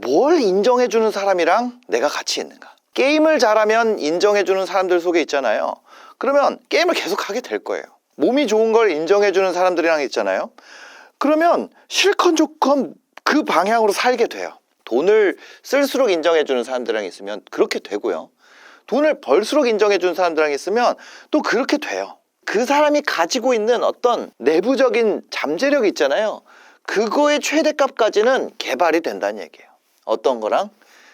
뭘 인정해주는 사람이랑 내가 같이 있는가. 게임을 잘하면 인정해주는 사람들 속에 있잖아요. 그러면 게임을 계속 하게 될 거예요. 몸이 좋은 걸 인정해주는 사람들이랑 있잖아요. 그러면 실컷 좋건 그 방향으로 살게 돼요. 돈을 쓸수록 인정해주는 사람들이랑 있으면 그렇게 되고요. 돈을 벌수록 인정해주는 사람들이랑 있으면 또 그렇게 돼요. 그 사람이 가지고 있는 어떤 내부적인 잠재력이 있잖아요. 그거의 최대값까지는 개발이 된다는 얘기예요. 어떤 거랑?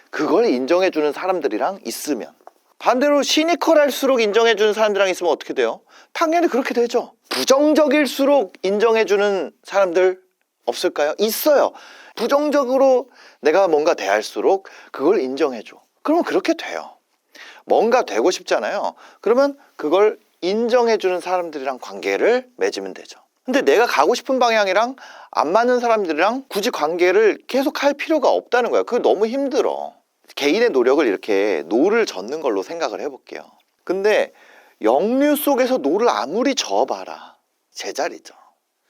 그걸 인정해주는 사람들이랑 있으면. 반대로 시니컬할수록 인정해주는 사람들이랑 있으면 어떻게 돼요? 당연히 그렇게 되죠. 부정적일수록 인정해주는 사람들 없을까요? 있어요. 부정적으로 내가 뭔가 대할수록 그걸 인정해줘. 그러면 그렇게 돼요. 뭔가 되고 싶잖아요. 그러면 그걸 인정해주는 사람들이랑 관계를 맺으면 되죠. 근데 내가 가고 싶은 방향이랑 안 맞는 사람들이랑 굳이 관계를 계속 할 필요가 없다는 거야. 그거 너무 힘들어. 개인의 노력을 이렇게 노를 젓는 걸로 생각을 해볼게요. 근데 역류 속에서 노를 아무리 저어봐라 제자리죠.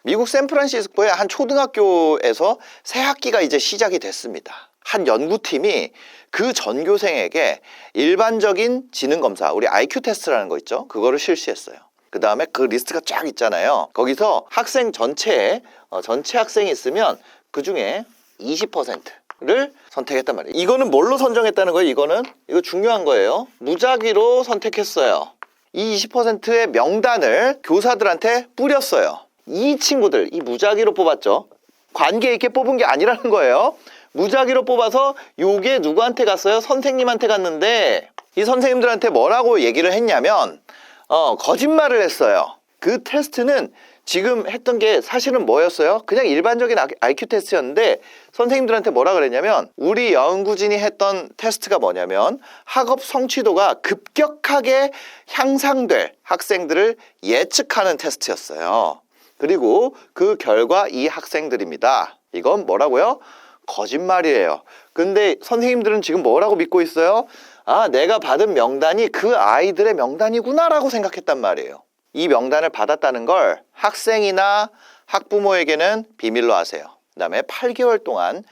미국 샌프란시스코의 한 초등학교에서 새 학기가 이제 시작이 됐습니다. 한 연구팀이 그 전교생에게 일반적인 지능검사, 우리 IQ 테스트라는 거 있죠? 그거를 실시했어요. 그 다음에 그 리스트가 쫙 있잖아요. 거기서 학생 전체에 전체 학생이 있으면 그 중에 20%를 선택했단 말이에요. 이거는 뭘로 선정했다는 거예요? 이거 중요한 거예요. 무작위로 선택했어요. 이 20%의 명단을 교사들한테 뿌렸어요. 이 친구들, 이 무작위로 뽑았죠. 관계 있게 뽑은 게 아니라는 거예요. 무작위로 뽑아서 요게 누구한테 갔어요? 선생님한테 갔는데 이 선생님들한테 뭐라고 얘기를 했냐면 거짓말을 했어요. 그 테스트는 지금 했던 게 사실은 뭐였어요? 그냥 일반적인 IQ 테스트였는데 선생님들한테 뭐라 그랬냐면 우리 연구진이 했던 테스트가 뭐냐면 학업 성취도가 급격하게 향상될 학생들을 예측하는 테스트였어요. 그리고 그 결과 이 학생들입니다. 이건 뭐라고요? 거짓말이에요. 근데 선생님들은 지금 뭐라고 믿고 있어요? 아, 내가 받은 명단이 그 아이들의 명단이구나 라고 생각했단 말이에요. 이 명단을 받았다는 걸 학생이나 학부모에게는 비밀로 하세요. 그 다음에 8개월 동안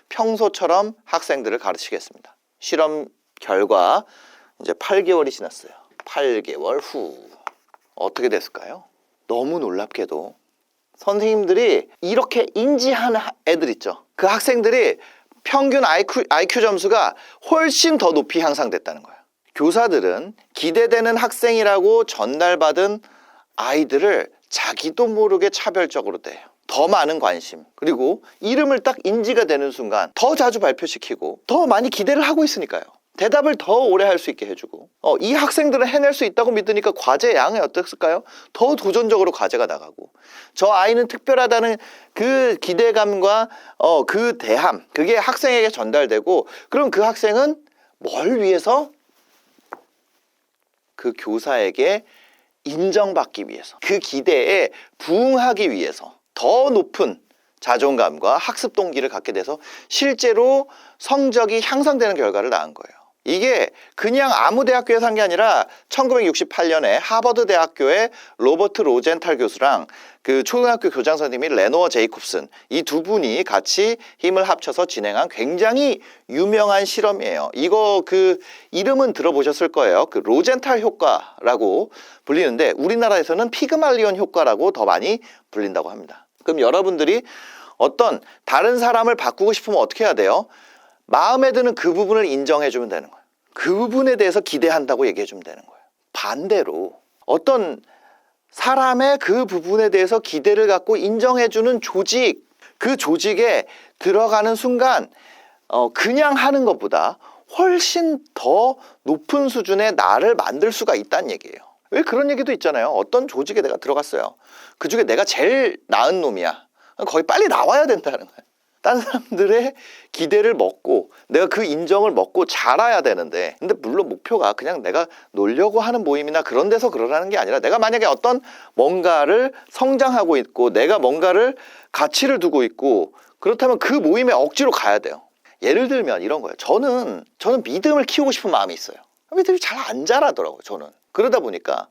평소처럼 학생들을 가르치겠습니다. 실험 결과 이제 8개월이 지났어요. 8개월 후 어떻게 됐을까요? 너무 놀랍게도 선생님들이 이렇게 인지한 애들 있죠. 그 학생들이 평균 IQ 점수가 훨씬 더 높이 향상됐다는 거예요. 교사들은 기대되는 학생이라고 전달받은 아이들을 자기도 모르게 차별적으로 대해요. 더 많은 관심, 그리고 이름을 딱 인지가 되는 순간 더 자주 발표시키고 더 많이 기대를 하고 있으니까요. 대답을 더 오래 할 수 있게 해주고 이 학생들은 해낼 수 있다고 믿으니까 과제 양이 어땠을까요? 더 도전적으로 과제가 나가고 저 아이는 특별하다는 그 기대감과 그 대함, 그게 학생에게 전달되고 그럼 그 학생은 뭘 위해서? 그 교사에게 인정받기 위해서, 그 기대에 부응하기 위해서 더 높은 자존감과 학습 동기를 갖게 돼서 실제로 성적이 향상되는 결과를 낳은 거예요. 이게 그냥 아무 대학교에서 한 게 아니라 1968년에 하버드 대학교의 로버트 로젠탈 교수랑 그 초등학교 교장 선생님이 레노어 제이콥슨, 이 두 분이 같이 힘을 합쳐서 진행한 굉장히 유명한 실험이에요. 이거 그 이름은 들어보셨을 거예요. 그 로젠탈 효과라고 불리는데 우리나라에서는 피그말리온 효과라고 더 많이 불린다고 합니다. 그럼 여러분들이 어떤 다른 사람을 바꾸고 싶으면 어떻게 해야 돼요? 마음에 드는 그 부분을 인정해주면 되는 거예요. 그 부분에 대해서 기대한다고 얘기해주면 되는 거예요. 반대로 어떤 사람의 그 부분에 대해서 기대를 갖고 인정해주는 조직, 그 조직에 들어가는 순간 그냥 하는 것보다 훨씬 더 높은 수준의 나를 만들 수가 있다는 얘기예요. 왜 그런 얘기도 있잖아요. 어떤 조직에 내가 들어갔어요. 그 중에 내가 제일 나은 놈이야. 거기 빨리 나와야 된다는 거예요. 다른 사람들의 기대를 먹고 내가 그 인정을 먹고 자라야 되는데, 근데 물론 목표가 그냥 내가 놀려고 하는 모임이나 그런 데서 그러라는 게 아니라 내가 만약에 어떤 뭔가를 성장하고 있고 내가 뭔가를 가치를 두고 있고 그렇다면 그 모임에 억지로 가야 돼요. 예를 들면 이런 거예요. 저는 믿음을 키우고 싶은 마음이 있어요. 믿음이 잘 안 자라더라고요. 저는 그러다 보니까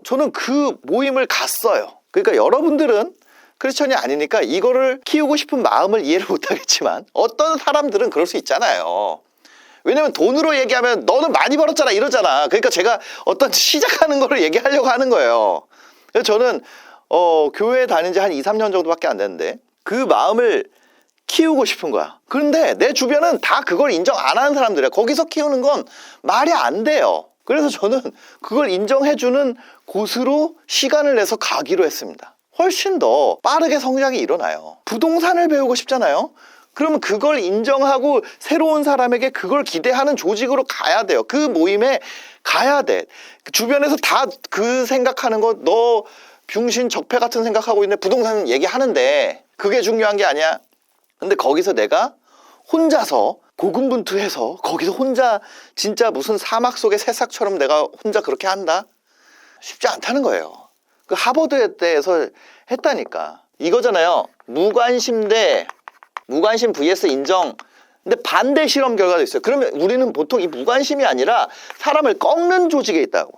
저는 그 모임을 갔어요. 그러니까 여러분들은 크리스천이 아니니까 이거를 키우고 싶은 마음을 이해를 못하겠지만 어떤 사람들은 그럴 수 있잖아요. 왜냐면 돈으로 얘기하면 너는 많이 벌었잖아 이러잖아. 그러니까 제가 어떤 시작하는 거를 얘기하려고 하는 거예요. 그래서 저는 교회 다닌 지 한 2, 3년 정도밖에 안 됐는데 그 마음을 키우고 싶은 거야. 그런데 내 주변은 다 그걸 인정 안 하는 사람들이야. 거기서 키우는 건 말이 안 돼요. 그래서 저는 그걸 인정해주는 곳으로 시간을 내서 가기로 했습니다. 훨씬 더 빠르게 성장이 일어나요. 부동산을 배우고 싶잖아요. 그러면 그걸 인정하고 새로운 사람에게 그걸 기대하는 조직으로 가야 돼요. 그 모임에 가야 돼. 주변에서 다 그 생각하는 거 너 병신 적폐 같은 생각하고 있는데 부동산 얘기하는데 그게 중요한 게 아니야. 근데 거기서 내가 혼자서 고군분투해서 거기서 혼자 진짜 무슨 사막 속의 새싹처럼 내가 혼자 그렇게 한다? 쉽지 않다는 거예요. 그 하버드에서 했다니까. 이거잖아요. 무관심 vs 인정. 근데 반대 실험 결과도 있어요. 그러면 우리는 보통 이 무관심이 아니라 사람을 꺾는 조직에 있다고.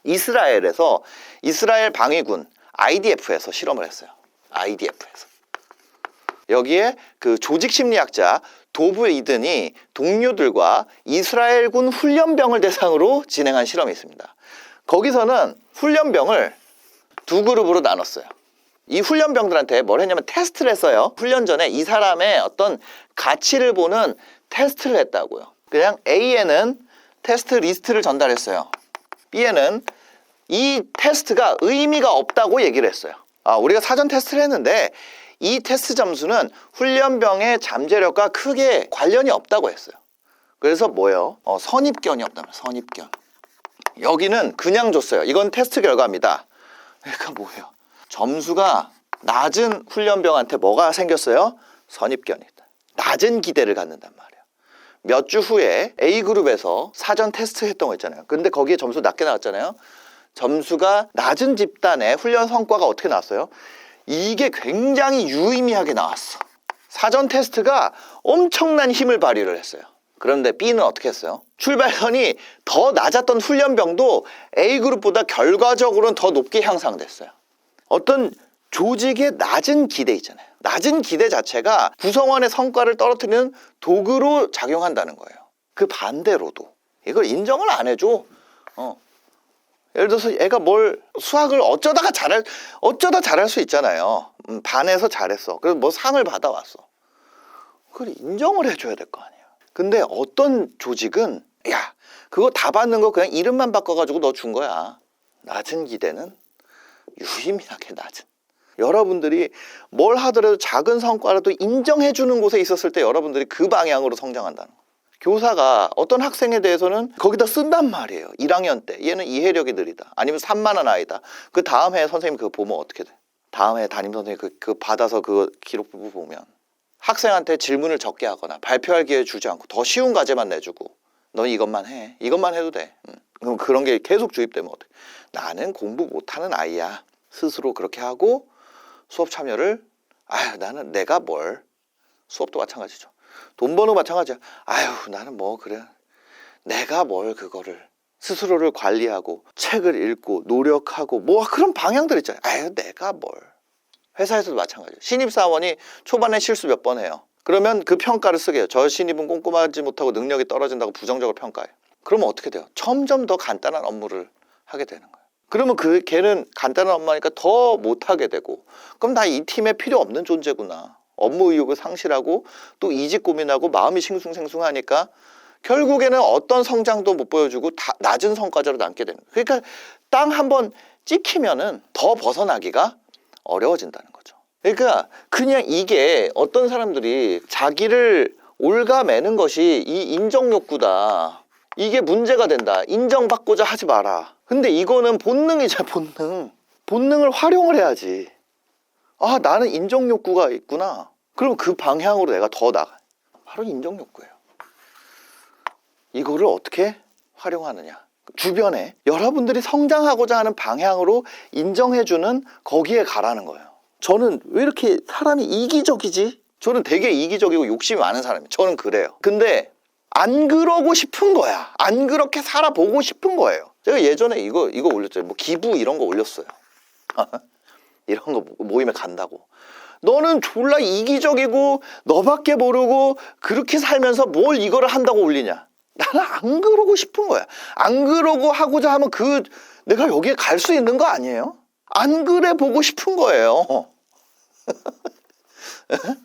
이스라엘에서 이스라엘 방위군 IDF에서 실험을 했어요. IDF에서. 여기에 그 조직 심리학자 도브 이든이 동료들과 이스라엘군 훈련병을 대상으로 진행한 실험이 있습니다. 거기서는 훈련병을 두 그룹으로 나눴어요. 이 훈련병들한테 뭘 했냐면 테스트를 했어요. 훈련 전에 이 사람의 어떤 가치를 보는 테스트를 했다고요. 그냥 A에는 테스트 리스트를 전달했어요. B에는 이 테스트가 의미가 없다고 얘기를 했어요. 우리가 사전 테스트를 했는데 이 테스트 점수는 훈련병의 잠재력과 크게 관련이 없다고 했어요. 그래서 뭐예요? 선입견이 없다면 선입견. 여기는 그냥 줬어요. 이건 테스트 결과입니다. 그러니까 뭐예요? 점수가 낮은 훈련병한테 뭐가 생겼어요? 선입견이다. 낮은 기대를 갖는단 말이에요. 몇 주 후에 A그룹에서 사전 테스트 했던 거 있잖아요. 근데 거기에 점수 낮게 나왔잖아요. 점수가 낮은 집단의 훈련 성과가 어떻게 나왔어요? 이게 굉장히 유의미하게 나왔어. 사전 테스트가 엄청난 힘을 발휘를 했어요. 그런데 B는 어떻게 했어요? 출발선이 더 낮았던 훈련병도 A그룹보다 결과적으로는 더 높게 향상됐어요. 어떤 조직의 낮은 기대 있잖아요. 낮은 기대 자체가 구성원의 성과를 떨어뜨리는 도구로 작용한다는 거예요. 그 반대로도 이걸 인정을 안 해줘. 예를 들어서 애가 수학을 어쩌다 잘할 수 있잖아요. 반에서 잘했어. 그래서 뭐 상을 받아왔어. 그걸 인정을 해줘야 될 거 아니에요. 근데 어떤 조직은 야 그거 다 받는 거 그냥 이름만 바꿔가지고 너 준 거야. 낮은 기대는 유의미하게 낮은. 여러분들이 뭘 하더라도 작은 성과라도 인정해주는 곳에 있었을 때 여러분들이 그 방향으로 성장한다는 거예요. 교사가 어떤 학생에 대해서는 거기다 쓴단 말이에요. 1학년 때 얘는 이해력이 느리다. 아니면 산만한 아이다. 그 다음 해 선생님 그거 보면 어떻게 돼? 다음 해 담임선생님 그 받아서 그 기록부 보면 학생한테 질문을 적게 하거나 발표할 기회 주지 않고 더 쉬운 과제만 내주고 너 이것만 해. 이것만 해도 돼. 그럼 그런 게 계속 주입되면 어떡해? 나는 공부 못하는 아이야. 스스로 그렇게 하고 수업 참여를 나는 내가 뭘 수업도 마찬가지죠. 돈 버는 거 마찬가지야. 나는 뭐 그래. 내가 뭘 그거를 스스로를 관리하고 책을 읽고 노력하고 뭐 그런 방향들 있잖아요. 내가 뭘. 회사에서도 마찬가지예요. 신입사원이 초반에 실수 몇 번 해요. 그러면 그 평가를 쓰게 해요. 저 신입은 꼼꼼하지 못하고 능력이 떨어진다고 부정적으로 평가해요. 그러면 어떻게 돼요? 점점 더 간단한 업무를 하게 되는 거예요. 그러면 걔는 간단한 업무하니까 더 못하게 되고 그럼 나 이 팀에 필요 없는 존재구나. 업무 의욕을 상실하고 또 이직 고민하고 마음이 싱숭생숭하니까 결국에는 어떤 성장도 못 보여주고 다 낮은 성과자로 남게 되는 거예요. 그러니까 땅 한번 찍히면은 더 벗어나기가 어려워진다는 거죠. 그러니까 그냥 이게 어떤 사람들이 자기를 올가매는 것이 이 인정욕구다. 이게 문제가 된다. 인정받고자 하지 마라. 근데 이거는 본능이자 본능. 본능을 활용을 해야지. 나는 인정욕구가 있구나. 그럼 그 방향으로 내가 더 나가. 바로 인정욕구예요. 이거를 어떻게 활용하느냐. 주변에 여러분들이 성장하고자 하는 방향으로 인정해주는 거기에 가라는 거예요. 저는 왜 이렇게 사람이 이기적이지? 저는 되게 이기적이고 욕심이 많은 사람이에요. 저는 그래요. 근데 안 그러고 싶은 거야. 안 그렇게 살아보고 싶은 거예요. 제가 예전에 이거 올렸잖아요. 뭐 기부 이런 거 올렸어요. 이런 거 모임에 간다고. 너는 졸라 이기적이고 너밖에 모르고 그렇게 살면서 뭘 이거를 한다고 올리냐. 나는 안 그러고 싶은 거야. 안 그러고 하고자 하면 내가 여기에 갈 수 있는 거 아니에요? 안 그래 보고 싶은 거예요.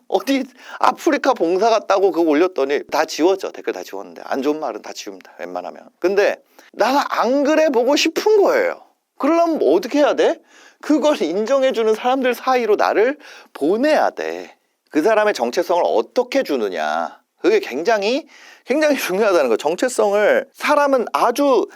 어디 아프리카 봉사 갔다고 그거 올렸더니 다 지웠죠. 댓글 다 지웠는데. 안 좋은 말은 다 지웁니다. 웬만하면. 근데 나는 안 그래 보고 싶은 거예요. 그러려면 뭐 어떻게 해야 돼? 그걸 인정해주는 사람들 사이로 나를 보내야 돼. 그 사람의 정체성을 어떻게 주느냐. 그게 굉장히 중요하다는 거예요. 정체성을 사람은 아주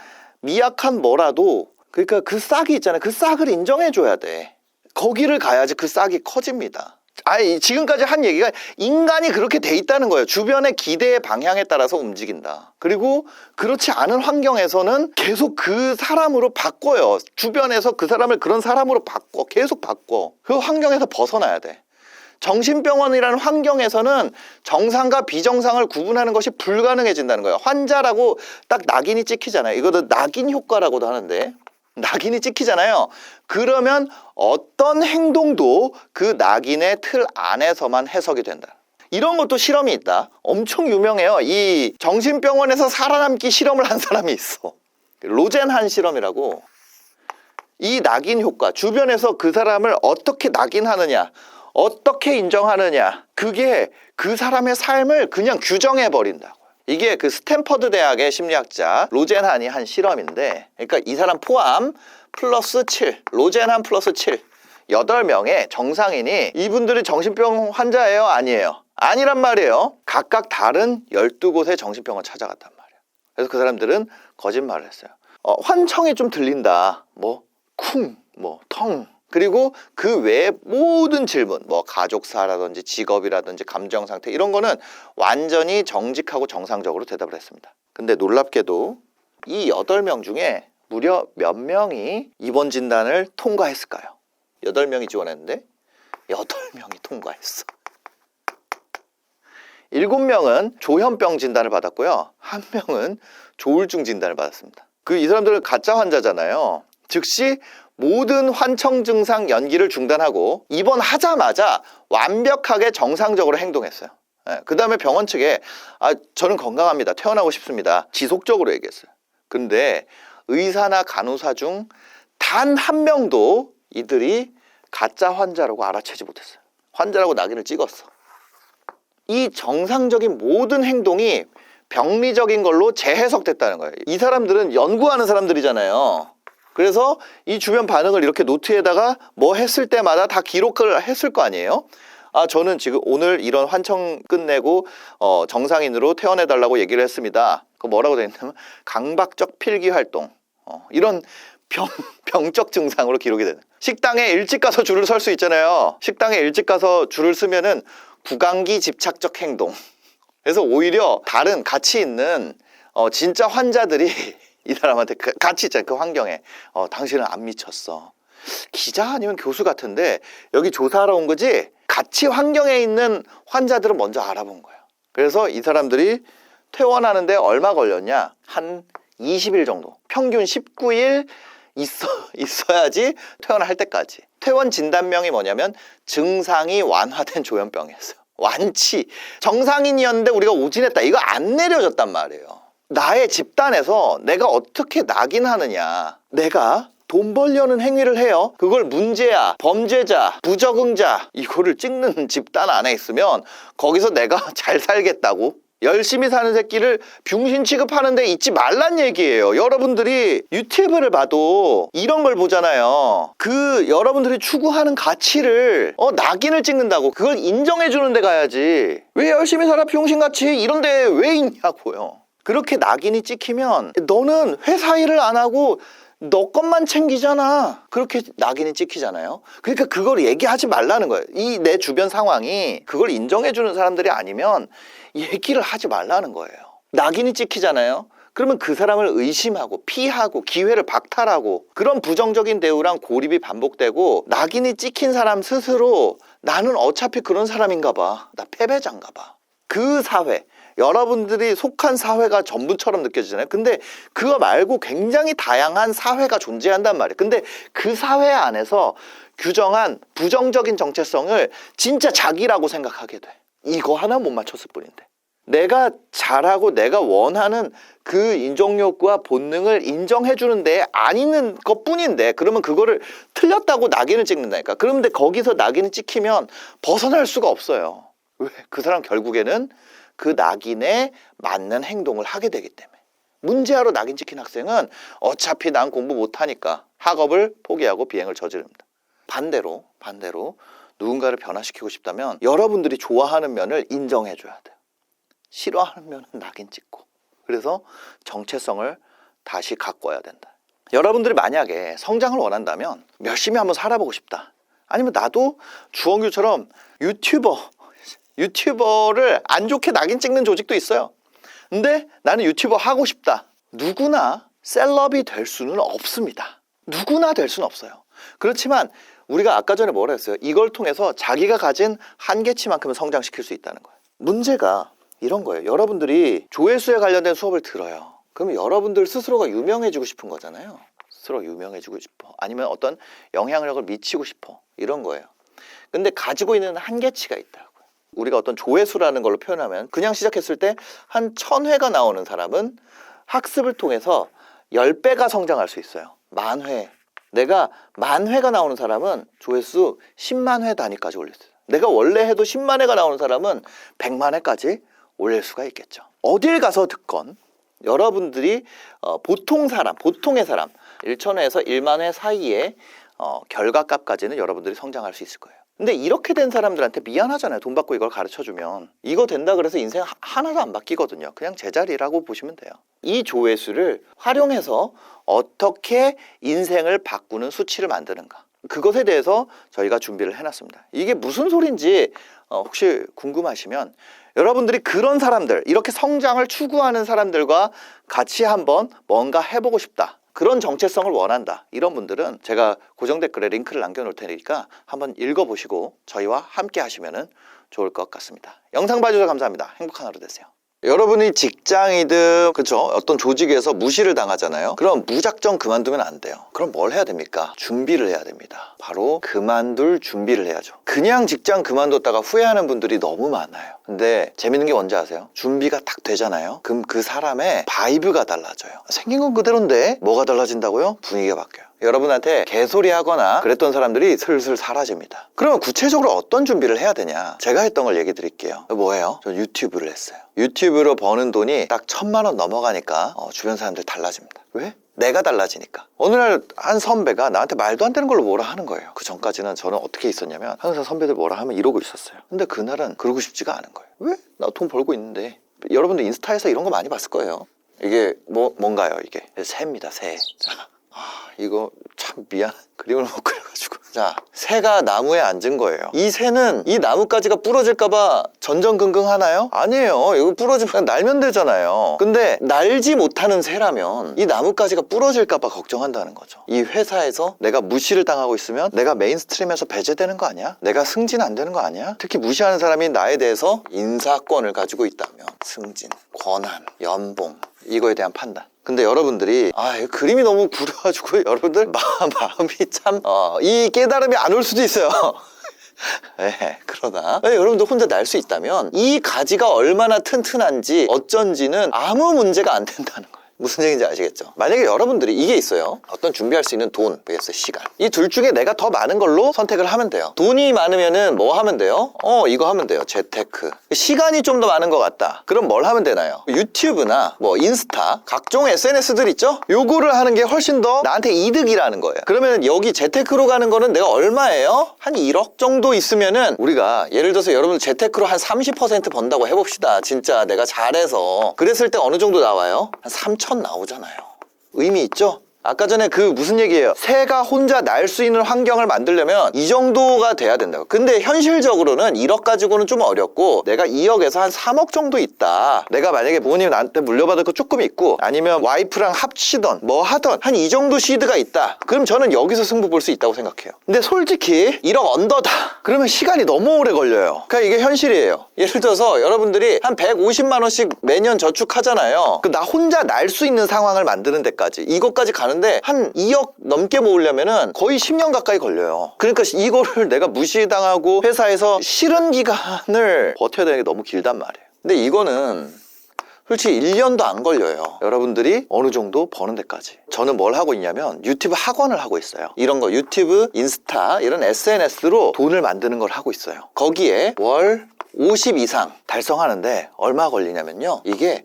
미약한 뭐라도 그러니까 그 싹이 있잖아요. 그 싹을 인정해줘야 돼. 거기를 가야지 그 싹이 커집니다. 아니 지금까지 한 얘기가 인간이 그렇게 돼 있다는 거예요. 주변의 기대의 방향에 따라서 움직인다. 그리고 그렇지 않은 환경에서는 계속 그 사람으로 바꿔요. 주변에서 그 사람을 그런 사람으로 바꿔. 계속 바꿔. 그 환경에서 벗어나야 돼. 정신병원이라는 환경에서는 정상과 비정상을 구분하는 것이 불가능해진다는 거예요. 환자라고 딱 낙인이 찍히잖아요. 이것도 낙인 효과라고도 하는데 낙인이 찍히잖아요. 그러면 어떤 행동도 그 낙인의 틀 안에서만 해석이 된다. 이런 것도 실험이 있다. 엄청 유명해요. 이 정신병원에서 살아남기 실험을 한 사람이 있어. 로젠한 실험이라고. 이 낙인 효과, 주변에서 그 사람을 어떻게 낙인하느냐, 어떻게 인정하느냐, 그게 그 사람의 삶을 그냥 규정해버린다고. 이게 그 스탠퍼드 대학의 심리학자 로젠한이 한 실험인데, 그러니까 이 사람 포함 플러스 7, 로젠한 플러스 7, 8명의 정상인이, 이분들이 정신병 환자예요? 아니에요? 아니란 말이에요. 각각 다른 12곳의 정신병원 찾아갔단 말이에요. 그래서 그 사람들은 거짓말을 했어요. 환청이 좀 들린다. 뭐 쿵, 뭐 텅. 그리고 그 외에 모든 질문, 뭐 가족사라든지 직업이라든지 감정상태 이런 거는 완전히 정직하고 정상적으로 대답을 했습니다. 근데 놀랍게도 이 8명 중에 무려 몇 명이 입원 진단을 통과했을까요? 8명이 지원했는데 8명이 통과했어. 7명은 조현병 진단을 받았고요. 1명은 조울증 진단을 받았습니다. 이 사람들은 가짜 환자잖아요. 즉시 모든 환청 증상 연기를 중단하고 입원하자마자 완벽하게 정상적으로 행동했어요. 그 다음에 병원 측에 저는 건강합니다. 퇴원하고 싶습니다. 지속적으로 얘기했어요. 근데 의사나 간호사 중 단 한 명도 이들이 가짜 환자라고 알아채지 못했어요. 환자라고 낙인을 찍었어. 이 정상적인 모든 행동이 병리적인 걸로 재해석됐다는 거예요. 이 사람들은 연구하는 사람들이잖아요. 그래서 이 주변 반응을 이렇게 노트에다가 뭐 했을 때마다 다 기록을 했을 거 아니에요. 저는 지금 오늘 이런 환청 끝내고 정상인으로 퇴원해달라고 얘기를 했습니다. 그 뭐라고 되어 있냐면 강박적 필기 활동, 이런 병적 증상으로 기록이 되는. 식당에 일찍 가서 줄을 설 수 있잖아요. 식당에 일찍 가서 줄을 쓰면은 구강기 집착적 행동. 그래서 오히려 다른 가치 있는 진짜 환자들이 이 사람한테 같이 있잖아요. 그 환경에 당신은 안 미쳤어. 기자 아니면 교수 같은데 여기 조사하러 온 거지? 같이 환경에 있는 환자들은 먼저 알아본 거예요. 그래서 이 사람들이 퇴원하는데 얼마 걸렸냐? 한 20일 정도. 평균 19일 있어야지 퇴원을 할 때까지. 퇴원 진단명이 뭐냐면 증상이 완화된 조현병이었어요. 완치. 정상인이었는데 우리가 오진했다. 이거 안 내려졌단 말이에요. 나의 집단에서 내가 어떻게 낙인하느냐. 내가 돈 벌려는 행위를 해요. 그걸 문제야, 범죄자, 부적응자 이거를 찍는 집단 안에 있으면 거기서 내가 잘 살겠다고 열심히 사는 새끼를 병신 취급하는데 있지 말란 얘기예요. 여러분들이 유튜브를 봐도 이런 걸 보잖아요. 여러분들이 추구하는 가치를 낙인을 찍는다고 그걸 인정해 주는 데 가야지. 왜 열심히 살아 병신같이 이런 데 왜 있냐고요. 그렇게 낙인이 찍히면 너는 회사 일을 안 하고 너 것만 챙기잖아. 그렇게 낙인이 찍히잖아요. 그러니까 그걸 얘기하지 말라는 거예요. 이 내 주변 상황이 그걸 인정해주는 사람들이 아니면 얘기를 하지 말라는 거예요. 낙인이 찍히잖아요. 그러면 그 사람을 의심하고 피하고 기회를 박탈하고 그런 부정적인 대우랑 고립이 반복되고 낙인이 찍힌 사람 스스로 나는 어차피 그런 사람인가 봐. 나 패배자인가 봐. 그 사회, 여러분들이 속한 사회가 전부처럼 느껴지잖아요. 근데 그거 말고 굉장히 다양한 사회가 존재한단 말이에요. 근데 그 사회 안에서 규정한 부정적인 정체성을 진짜 자기라고 생각하게 돼. 이거 하나 못 맞췄을 뿐인데. 내가 잘하고 내가 원하는 그 인정욕구와 본능을 인정해주는 데에 안 있는 것 뿐인데, 그러면 그거를 틀렸다고 낙인을 찍는다니까. 그런데 거기서 낙인을 찍히면 벗어날 수가 없어요. 왜? 그 사람 결국에는 그 낙인에 맞는 행동을 하게 되기 때문에. 문제아로 낙인 찍힌 학생은 어차피 난 공부 못하니까 학업을 포기하고 비행을 저지릅니다. 반대로 누군가를 변화시키고 싶다면 여러분들이 좋아하는 면을 인정해줘야 돼요. 싫어하는 면은 낙인 찍고. 그래서 정체성을 다시 갖고 와야 된다. 여러분들이 만약에 성장을 원한다면 열심히 한번 살아보고 싶다. 아니면 나도 주원규처럼 유튜버를 안 좋게 낙인 찍는 조직도 있어요. 근데 나는 유튜버 하고 싶다. 누구나 셀럽이 될 수는 없습니다. 누구나 될 수는 없어요. 그렇지만 우리가 아까 전에 뭐라 했어요? 이걸 통해서 자기가 가진 한계치만큼은 성장시킬 수 있다는 거예요. 문제가 이런 거예요. 여러분들이 조회수에 관련된 수업을 들어요. 그러면 여러분들 스스로가 유명해지고 싶은 거잖아요. 스스로 유명해지고 싶어. 아니면 어떤 영향력을 미치고 싶어. 이런 거예요. 근데 가지고 있는 한계치가 있다고요. 우리가 어떤 조회수라는 걸로 표현하면 그냥 시작했을 때 한 1000회가 나오는 사람은 학습을 통해서 10배가 성장할 수 있어요. 10,000회. 내가 10,000회가 나오는 사람은 조회수 10만 회 단위까지 올릴 수 있어요. 내가 원래 해도 10만 회가 나오는 사람은 100만 회까지 올릴 수가 있겠죠. 어딜 가서 듣건 여러분들이 보통의 사람 1,000회에서 1만 회 사이의 결과값까지는 여러분들이 성장할 수 있을 거예요. 근데 이렇게 된 사람들한테 미안하잖아요. 돈 받고 이걸 가르쳐주면. 이거 된다 그래서 인생 하나도 안 바뀌거든요. 그냥 제자리라고 보시면 돼요. 이 조회수를 활용해서 어떻게 인생을 바꾸는 수치를 만드는가, 그것에 대해서 저희가 준비를 해놨습니다. 이게 무슨 소린지 혹시 궁금하시면 여러분들이 그런 사람들, 이렇게 성장을 추구하는 사람들과 같이 한번 뭔가 해보고 싶다, 그런 정체성을 원한다, 이런 분들은 제가 고정 댓글에 링크를 남겨놓을 테니까 한번 읽어보시고 저희와 함께 하시면 좋을 것 같습니다. 영상 봐주셔서 감사합니다. 행복한 하루 되세요. 여러분이 직장이든 그쵸, 어떤 조직에서 무시를 당하잖아요. 그럼 무작정 그만두면 안 돼요. 그럼 뭘 해야 됩니까? 준비를 해야 됩니다. 바로 그만둘 준비를 해야죠. 그냥 직장 그만뒀다가 후회하는 분들이 너무 많아요. 근데 재밌는 게 뭔지 아세요? 준비가 딱 되잖아요. 그럼 그 사람의 바이브가 달라져요. 생긴 건 그대로인데 뭐가 달라진다고요? 분위기가 바뀌어요. 여러분한테 개소리 하거나 그랬던 사람들이 슬슬 사라집니다. 그러면 구체적으로 어떤 준비를 해야 되냐? 제가 했던 걸 얘기 드릴게요. 뭐예요? 저 유튜브를 했어요. 유튜브로 버는 돈이 딱 1,000만 원 넘어가니까 주변 사람들 달라집니다. 왜? 내가 달라지니까. 어느 날 한 선배가 나한테 말도 안 되는 걸로 뭐라 하는 거예요. 그 전까지는 저는 어떻게 있었냐면 항상 선배들 뭐라 하면 이러고 있었어요. 근데 그날은 그러고 싶지가 않은 거예요. 왜? 나 돈 벌고 있는데. 여러분들 인스타에서 이런 거 많이 봤을 거예요. 이게 뭔가요 이게? 새입니다. 새. 자, 이거 참 미안, 그림을 못 그려가지고. 자, 새가 나무에 앉은 거예요. 이 새는 이 나뭇가지가 부러질까봐 전전긍긍 하나요? 아니에요. 이거 부러지면 날면 되잖아요. 근데 날지 못하는 새라면 이 나뭇가지가 부러질까봐 걱정한다는 거죠. 이 회사에서 내가 무시를 당하고 있으면 내가 메인스트림에서 배제되는 거 아니야? 내가 승진 안 되는 거 아니야? 특히 무시하는 사람이 나에 대해서 인사권을 가지고 있다면 승진, 권한, 연봉, 이거에 대한 판단. 근데 여러분들이 그림이 너무 구려가지고 여러분들 마음이 참 이 깨달음이 안 올 수도 있어요. 네, 그러나 여러분들 혼자 날 수 있다면 이 가지가 얼마나 튼튼한지 어쩐지는 아무 문제가 안 된다는 거예요. 무슨 얘기인지 아시겠죠? 만약에 여러분들이 이게 있어요. 어떤 준비할 수 있는 돈 vs 시간. 이 둘 중에 내가 더 많은 걸로 선택을 하면 돼요. 돈이 많으면은 뭐 하면 돼요? 이거 하면 돼요. 재테크. 시간이 좀 더 많은 것 같다. 그럼 뭘 하면 되나요? 유튜브나 뭐 인스타, 각종 SNS들 있죠? 요거를 하는 게 훨씬 더 나한테 이득이라는 거예요. 그러면 여기 재테크로 가는 거는 내가 얼마예요? 한 1억 정도 있으면은 우리가 예를 들어서 여러분 재테크로 한 30% 번다고 해봅시다. 진짜 내가 잘해서. 그랬을 때 어느 정도 나와요? 한 3천 나오잖아요. 의미 있죠? 아까 전에 그 무슨 얘기예요? 새가 혼자 날 수 있는 환경을 만들려면 이 정도가 돼야 된다고. 근데 현실적으로는 1억 가지고는 좀 어렵고 내가 2억에서 한 3억 정도 있다. 내가 만약에 부모님 나한테 물려받을 거 조금 있고 아니면 와이프랑 합치던 뭐 하던 한 이 정도 시드가 있다. 그럼 저는 여기서 승부 볼 수 있다고 생각해요. 근데 솔직히 1억 언더다. 그러면 시간이 너무 오래 걸려요. 그러니까 이게 현실이에요. 예를 들어서 여러분들이 한 150만 원씩 매년 저축하잖아요. 나 혼자 날 수 있는 상황을 만드는 데까지, 이것까지 가는 많은데 한 2억 넘게 모으려면은 거의 10년 가까이 걸려요. 그러니까 이거를 내가 무시당하고 회사에서 싫은 기간을 버텨야 되는 게 너무 길단 말이에요. 근데 이거는 솔직히 1년도 안 걸려요. 여러분들이 어느 정도 버는 데까지. 저는 뭘 하고 있냐면 유튜브 학원을 하고 있어요. 이런 거 유튜브, 인스타 이런 SNS로 돈을 만드는 걸 하고 있어요. 거기에 월 50 이상 달성하는데 얼마 걸리냐면요. 이게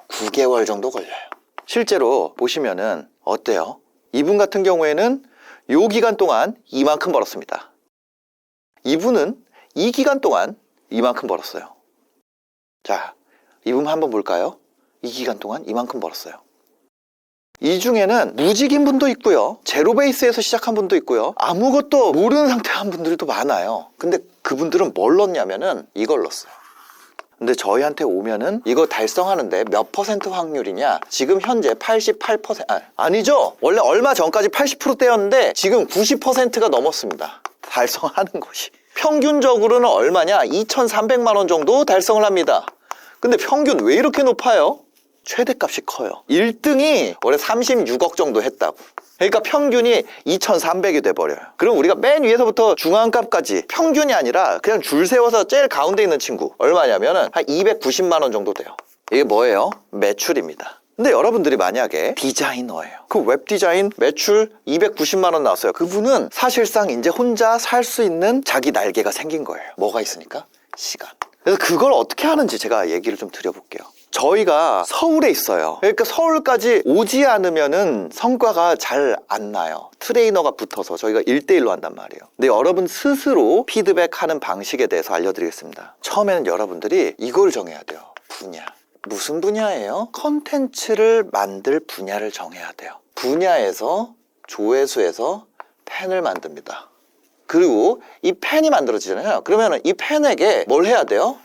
9개월 정도 걸려요. 실제로 보시면은 어때요? 이분 같은 경우에는 요 기간 동안 이만큼 벌었습니다. 이분은 이 기간 동안 이만큼 벌었어요. 자, 이분 한번 볼까요? 이 기간 동안 이만큼 벌었어요. 이 중에는 무직인 분도 있고요. 제로 베이스에서 시작한 분도 있고요. 아무것도 모르는 상태 한 분들도 많아요. 근데 그분들은 뭘 넣냐면은 이걸 넣었어요. 근데 저희한테 오면은 이거 달성하는데 몇 퍼센트 확률이냐? 지금 현재 88%, 아니죠. 원래 얼마 전까지 80%대였는데 지금 90%가 넘었습니다. 달성하는 것이. 평균적으로는 얼마냐? 2,300만 원 정도 달성을 합니다. 근데 평균 왜 이렇게 높아요? 최대값이 커요. 1등이 올해 36억 정도 했다고. 그러니까 평균이 2,300이 돼버려요. 그럼 우리가 맨 위에서부터 중앙값까지 평균이 아니라 그냥 줄 세워서 제일 가운데 있는 친구 얼마냐면은 한 290만 원 정도 돼요. 이게 뭐예요? 매출입니다. 근데 여러분들이 만약에 디자이너예요. 그 웹 디자인 매출 290만 원 나왔어요. 그분은 사실상 이제 혼자 살 수 있는 자기 날개가 생긴 거예요. 뭐가 있으니까? 시간. 그래서 그걸 어떻게 하는지 제가 얘기를 좀 드려볼게요. 저희가 서울에 있어요. 그러니까 서울까지 오지 않으면은 성과가 잘 안 나요. 트레이너가 붙어서 저희가 1대1로 한단 말이에요. 근데 여러분 스스로 피드백하는 방식에 대해서 알려드리겠습니다. 처음에는 여러분들이 이걸 정해야 돼요. 분야. 무슨 분야예요? 컨텐츠를 만들 분야를 정해야 돼요. 분야에서 조회수에서 팬을 만듭니다. 그리고 이 팬이 만들어지잖아요. 그러면 이 팬에게 뭘 해야 돼요?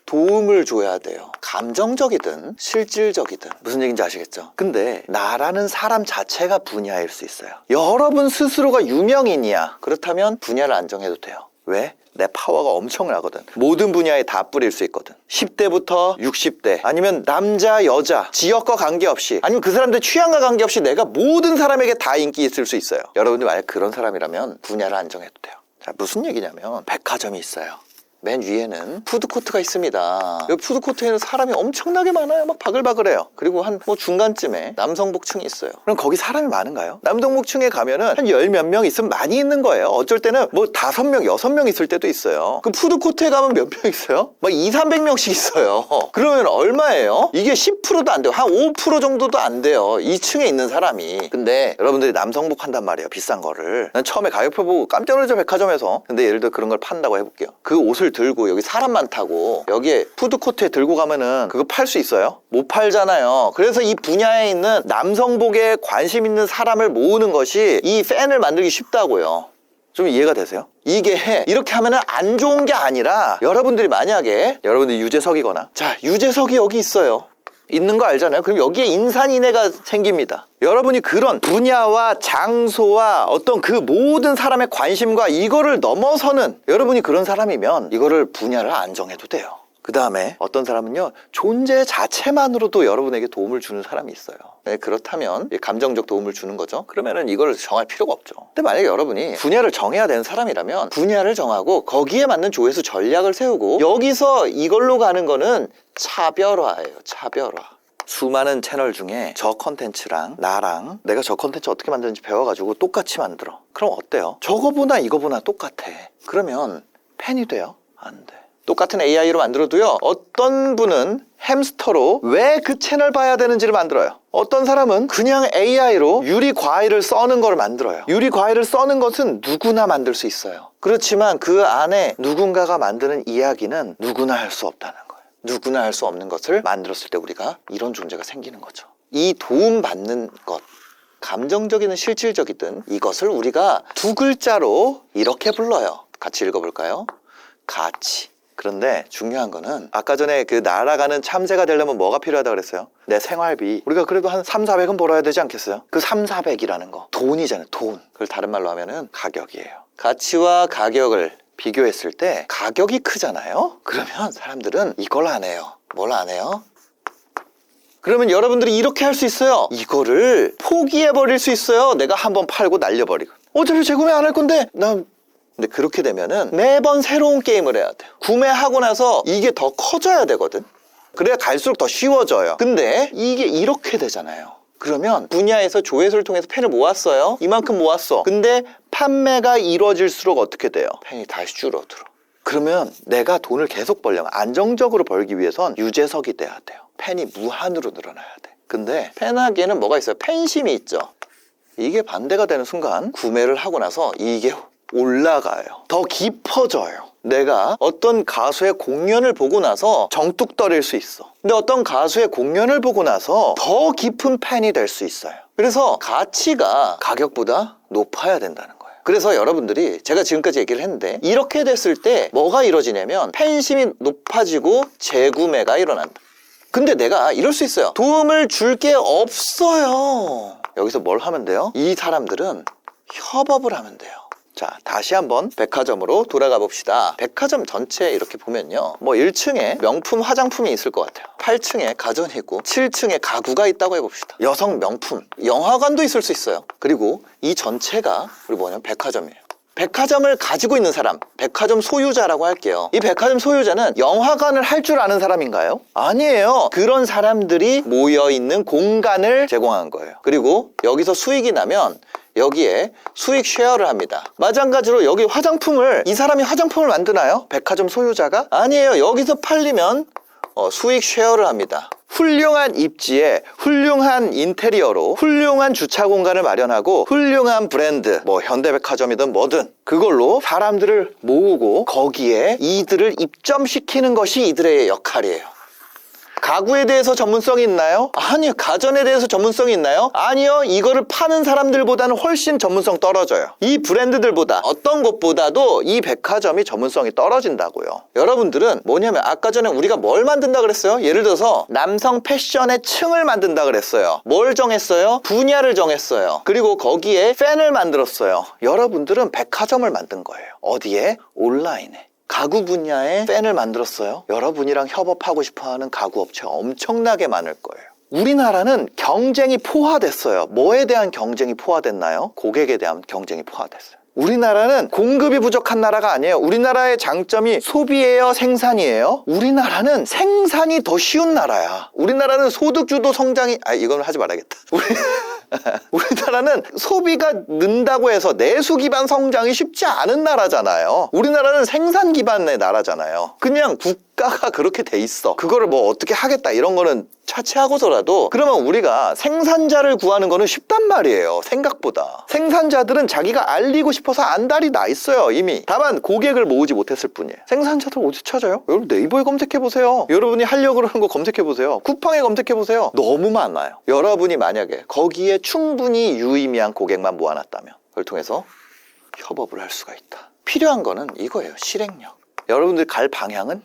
도움을 줘야 돼요. 감정적이든 실질적이든. 무슨 얘기인지 아시겠죠? 근데 나라는 사람 자체가 분야일 수 있어요. 여러분 스스로가 유명인이야. 그렇다면 분야를 안 정해도 돼요. 왜? 내 파워가 엄청나거든. 모든 분야에 다 뿌릴 수 있거든. 10대부터 60대 아니면 남자 여자 지역과 관계없이 아니면 그 사람들 취향과 관계없이 내가 모든 사람에게 다 인기 있을 수 있어요. 여러분들 만약 그런 사람이라면 분야를 안 정해도 돼요. 자, 무슨 얘기냐면 백화점이 있어요. 맨 위에는 푸드코트가 있습니다. 여기 푸드코트에는 사람이 엄청나게 많아요. 막 바글바글해요. 그리고 한 중간쯤에 남성복층이 있어요. 그럼 거기 사람이 많은가요? 남성복층에 가면은 한 10몇 명 있으면 많이 있는 거예요. 어쩔 때는 5명, 6명 있을 때도 있어요. 그 푸드코트에 가면 몇 명 있어요? 막 2, 300명씩 있어요. 그러면 얼마예요? 이게 10%도 안 돼요. 한 5% 정도도 안 돼요. 2층에 있는 사람이. 근데 여러분들이 남성복 한단 말이에요. 비싼 거를. 난 처음에 가격표 보고 깜짝 놀랐죠. 백화점에서. 근데 예를 들어 그런 걸 판다고 해볼게요. 그 옷을 들고 여기 사람 많다고 여기에 푸드코트에 들고 가면은 그거 팔 수 있어요? 못 팔잖아요. 그래서 이 분야에 있는 남성복에 관심 있는 사람을 모으는 것이 이 팬을 만들기 쉽다고요. 좀 이해가 되세요? 이게 이렇게 하면은 안 좋은 게 아니라 여러분들이 만약에 여러분들이 유재석이거나 자 유재석이 여기 있어요. 있는 거 알잖아요. 그럼 여기에 인산인해가 생깁니다. 여러분이 그런 분야와 장소와 어떤 그 모든 사람의 관심과 이거를 넘어서는 여러분이 그런 사람이면 이거를 분야를 안 정해도 돼요. 그 다음에 어떤 사람은요 존재 자체만으로도 여러분에게 도움을 주는 사람이 있어요. 네, 그렇다면 감정적 도움을 주는 거죠. 그러면은 이걸 정할 필요가 없죠. 근데 만약에 여러분이 분야를 정해야 되는 사람이라면 분야를 정하고 거기에 맞는 조회수 전략을 세우고 여기서 이걸로 가는 거는 차별화예요. 차별화. 수많은 채널 중에 저 컨텐츠랑 나랑 내가 저 컨텐츠 어떻게 만드는지 배워가지고 똑같이 만들어. 그럼 어때요? 저거보다 이거보다 똑같아. 그러면 팬이 돼요? 안 돼. 똑같은 AI로 만들어도요 어떤 분은 햄스터로 왜 그 채널 봐야 되는지를 만들어요. 어떤 사람은 그냥 AI로 유리과일을 써는 걸 만들어요. 유리과일을 써는 것은 누구나 만들 수 있어요. 그렇지만 그 안에 누군가가 만드는 이야기는 누구나 할 수 없다는 거예요. 누구나 할 수 없는 것을 만들었을 때 우리가 이런 존재가 생기는 거죠. 이 도움받는 것 감정적이든 실질적이든 이것을 우리가 두 글자로 이렇게 불러요. 같이 읽어볼까요? 가치. 그런데 중요한 거는 아까 전에 그 날아가는 참새가 되려면 뭐가 필요하다고 그랬어요? 내 생활비. 우리가 그래도 한 3, 400은 벌어야 되지 않겠어요? 그 3, 400이라는 거 돈이잖아요. 돈. 그걸 다른 말로 하면은 가격이에요. 가치와 가격을 비교했을 때 가격이 크잖아요. 그러면 사람들은 이걸 안 해요. 뭘 안 해요? 그러면 여러분들이 이렇게 할 수 있어요. 이거를 포기해버릴 수 있어요. 내가 한번 팔고 날려버리고. 어차피 재구매 안 할 건데 근데 그렇게 되면은 매번 새로운 게임을 해야 돼요. 구매하고 나서 이게 더 커져야 되거든. 그래야 갈수록 더 쉬워져요. 근데 이게 이렇게 되잖아요. 그러면 분야에서 조회수를 통해서 팬을 모았어요. 이만큼 모았어. 근데 판매가 이루어질수록 어떻게 돼요? 팬이 다시 줄어들어. 그러면 내가 돈을 계속 벌려면 안정적으로 벌기 위해선 유재석이 돼야 돼요. 팬이 무한으로 늘어나야 돼. 근데 팬하기에는 뭐가 있어요? 팬심이 있죠. 이게 반대가 되는 순간 구매를 하고 나서 이게 올라가요. 더 깊어져요. 내가 어떤 가수의 공연을 보고 나서 정뚝 떨일 수 있어. 근데 어떤 가수의 공연을 보고 나서 더 깊은 팬이 될 수 있어요. 그래서 가치가 가격보다 높아야 된다는 거예요. 그래서 여러분들이 제가 지금까지 얘기를 했는데 이렇게 됐을 때 뭐가 이루어지냐면 팬심이 높아지고 재구매가 일어난다. 근데 내가 이럴 수 있어요. 도움을 줄 게 없어요. 여기서 뭘 하면 돼요? 이 사람들은 협업을 하면 돼요. 자, 다시 한번 백화점으로 돌아가 봅시다. 백화점 전체 이렇게 보면요, 뭐 1층에 명품 화장품이 있을 것 같아요. 8층에 가전이 있고 7층에 가구가 있다고 해봅시다. 여성 명품, 영화관도 있을 수 있어요. 그리고 이 전체가 우리 뭐냐면 백화점이에요. 백화점을 가지고 있는 사람, 백화점 소유자라고 할게요. 이 백화점 소유자는 영화관을 할 줄 아는 사람인가요? 아니에요. 그런 사람들이 모여있는 공간을 제공한 거예요. 그리고 여기서 수익이 나면 여기에 수익 쉐어를 합니다. 마찬가지로 여기 화장품을, 이 사람이 화장품을 만드나요? 백화점 소유자가? 아니에요. 여기서 팔리면 수익 쉐어를 합니다. 훌륭한 입지에 훌륭한 인테리어로 훌륭한 주차 공간을 마련하고 훌륭한 브랜드, 뭐 현대백화점이든 뭐든 그걸로 사람들을 모으고 거기에 이들을 입점시키는 것이 이들의 역할이에요. 가구에 대해서 전문성이 있나요? 아니요. 가전에 대해서 전문성이 있나요? 아니요. 이거를 파는 사람들보다는 훨씬 전문성 떨어져요. 이 브랜드들보다, 어떤 것보다도 이 백화점이 전문성이 떨어진다고요. 여러분들은 뭐냐면 아까 전에 우리가 뭘 만든다 그랬어요? 예를 들어서 남성 패션의 층을 만든다 그랬어요. 뭘 정했어요? 분야를 정했어요. 그리고 거기에 팬을 만들었어요. 여러분들은 백화점을 만든 거예요. 어디에? 온라인에. 가구 분야에 팬을 만들었어요. 여러분이랑 협업하고 싶어하는 가구 업체가 엄청나게 많을 거예요. 우리나라는 경쟁이 포화됐어요. 뭐에 대한 경쟁이 포화됐나요? 고객에 대한 경쟁이 포화됐어요. 우리나라는 공급이 부족한 나라가 아니에요. 우리나라의 장점이 소비예요, 생산이에요? 우리나라는 생산이 더 쉬운 나라야. 우리나라는 소득주도 성장이, 이건 하지 말아야겠다. 우리나라는 소비가 는다고 해서 내수 기반 성장이 쉽지 않은 나라잖아요. 우리나라는 생산 기반의 나라잖아요. 그냥 국가가 그렇게 돼 있어. 그거를 뭐 어떻게 하겠다 이런 거는 차치하고서라도, 그러면 우리가 생산자를 구하는 거는 쉽단 말이에요. 생각보다. 생산자들은 자기가 알리고 싶어서 안달이 나 있어요, 이미. 다만 고객을 모으지 못했을 뿐이에요. 생산자들 어디 찾아요? 여러분 네이버에 검색해보세요. 여러분이 하려고 그러는 거 검색해보세요. 쿠팡에 검색해보세요. 너무 많아요. 여러분이 만약에 거기에 충분히 유의미한 고객만 모아놨다면 그걸 통해서 협업을 할 수가 있다. 필요한 거는 이거예요. 실행력. 여러분들 갈 방향은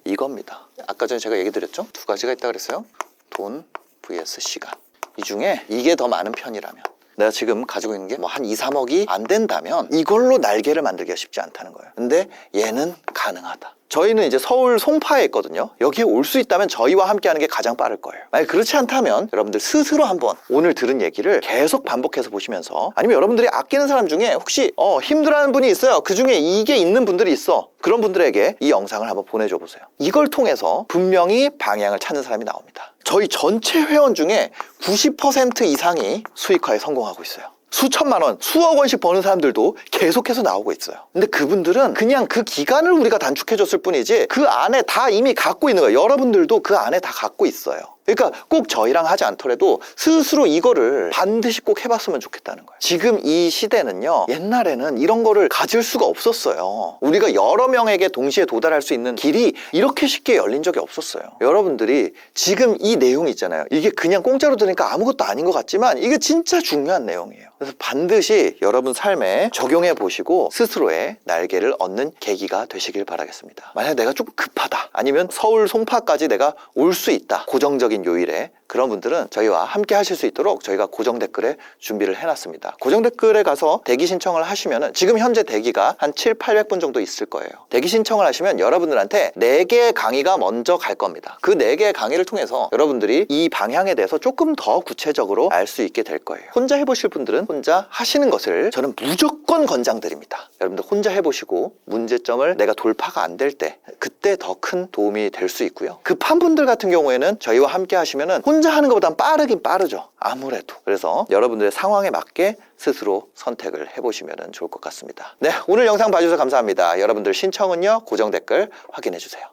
이겁니다. 아까 전에 제가 얘기 드렸죠? 두 가지가 있다고 그랬어요. 돈 vs 시간. 이 중에 이게 더 많은 편이라면, 내가 지금 가지고 있는 게 뭐 한 2, 3억이 안 된다면 이걸로 날개를 만들기가 쉽지 않다는 거예요. 근데 얘는 가능하다. 저희는 이제 서울 송파에 있거든요. 여기에 올 수 있다면 저희와 함께 하는 게 가장 빠를 거예요. 만약 그렇지 않다면 여러분들 스스로 한번 오늘 들은 얘기를 계속 반복해서 보시면서, 아니면 여러분들이 아끼는 사람 중에 혹시 힘들어하는 분이 있어요. 그 중에 이게 있는 분들이 있어. 그런 분들에게 이 영상을 한번 보내줘 보세요. 이걸 통해서 분명히 방향을 찾는 사람이 나옵니다. 저희 전체 회원 중에 90% 이상이 수익화에 성공하고 있어요. 수천만 원, 수억 원씩 버는 사람들도 계속해서 나오고 있어요. 근데 그분들은 그냥 그 기간을 우리가 단축해줬을 뿐이지 그 안에 다 이미 갖고 있는 거예요. 여러분들도 그 안에 다 갖고 있어요. 그러니까 꼭 저희랑 하지 않더라도 스스로 이거를 반드시 꼭 해봤으면 좋겠다는 거예요. 지금 이 시대는요, 옛날에는 이런 거를 가질 수가 없었어요. 우리가 여러 명에게 동시에 도달할 수 있는 길이 이렇게 쉽게 열린 적이 없었어요. 여러분들이 지금 이 내용 있잖아요. 이게 그냥 공짜로 들으니까 아무것도 아닌 것 같지만 이게 진짜 중요한 내용이에요. 그래서 반드시 여러분 삶에 적용해 보시고 스스로의 날개를 얻는 계기가 되시길 바라겠습니다. 만약 내가 좀 급하다, 아니면 서울 송파까지 내가 올 수 있다, 고정적인 요일에 그런 분들은 저희와 함께 하실 수 있도록 저희가 고정 댓글에 준비를 해놨습니다. 고정 댓글에 가서 대기 신청을 하시면은 지금 현재 대기가 한 700~800분 정도 있을 거예요. 대기 신청을 하시면 여러분들한테 4개의 강의가 먼저 갈 겁니다. 그 4개의 강의를 통해서 여러분들이 이 방향에 대해서 조금 더 구체적으로 알 수 있게 될 거예요. 혼자 해보실 분들은 혼자 하시는 것을 저는 무조건 권장드립니다. 여러분들 혼자 해보시고 문제점을 내가 돌파가 안 될 때 그때 더 큰 도움이 될 수 있고요. 급한 분들 같은 경우에는 저희와 함께 하시면은 혼자 하는 것보단 빠르긴 빠르죠. 아무래도. 그래서 여러분들의 상황에 맞게 스스로 선택을 해보시면 좋을 것 같습니다. 네, 오늘 영상 봐주셔서 감사합니다. 여러분들 신청은요, 고정 댓글 확인해 주세요.